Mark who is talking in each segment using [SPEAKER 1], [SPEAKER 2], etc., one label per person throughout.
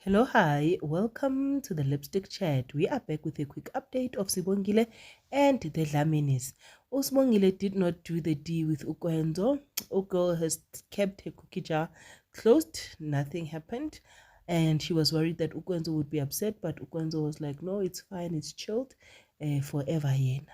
[SPEAKER 1] Hello, hi, welcome to the Lipstick Chat. We are back with a quick update of Sibongile and the Dlaminis. Usibongile did not do the D with Ukwenzo. Ugo has kept her cookie jar closed, nothing happened, and she was worried that Ukwenzo would be upset, but Ukwenzo was like, no, it's fine, it's chilled, forever yena.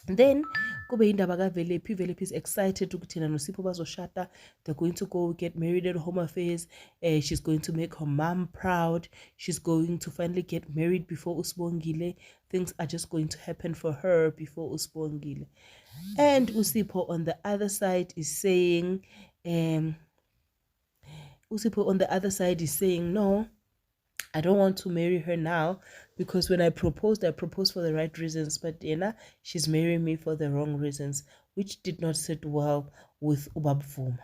[SPEAKER 1] Then kube indaba kaVelephi is excited ukuthi yena noSipho bazoshada. They're going to go get married at Home Affairs. She's going to make her mom proud. She's going to finally get married before Usibongile. Things are just going to happen for her before Usibongile. And uSipho on the other side is saying, no, I don't want to marry her now because when I proposed for the right reasons, but she's marrying me for the wrong reasons, which did not sit well with Ubabvuma.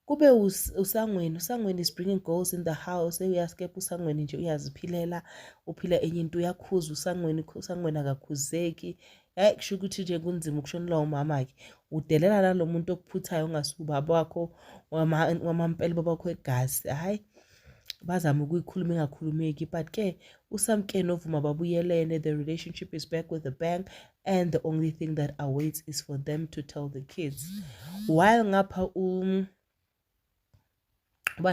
[SPEAKER 1] Kube usangweni is bringing goals in the house. Uyaskepha usangweni nje uyaziphilela, uphila enye into uyakhuza usangweni akakhuzeki. Hayi kusho ukuthi nje kunzima ukushonela umama-ke. Udelela nalo muntu okuphuthayo ongasubaba wakho wamampela babakho egazi. Hayi bazama ukuyikhuluma engakhulumeki, but-ke uSamke noVuma babuyelene. The relationship is back with the bang, and the only thing that awaits is for them to tell the kids. While ngapha ubani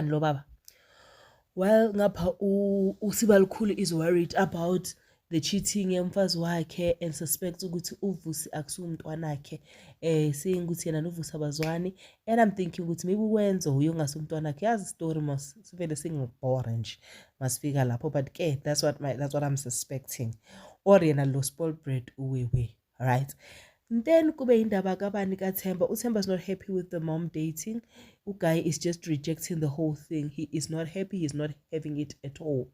[SPEAKER 1] lo baba, while ngapha uSibalukhulu is worried about the cheating yemfazi wakhe and suspects ukuthi uVusi akusumntwanakhe, saying ukuthi yena noVusi abazwani. And I'm thinking ukuthi maybe Wenzo uye ungasumntwanakhe. Yazi story mas sivele singibore nje masifika lapho, but ke that's what I'm suspecting, or yena lo spoiled bread uwewe, right? Then kube indaba kabani kaThemba. uThemba is not happy with the mom dating. Uguy is just rejecting the whole thing. He is not happy, he's not having it at all.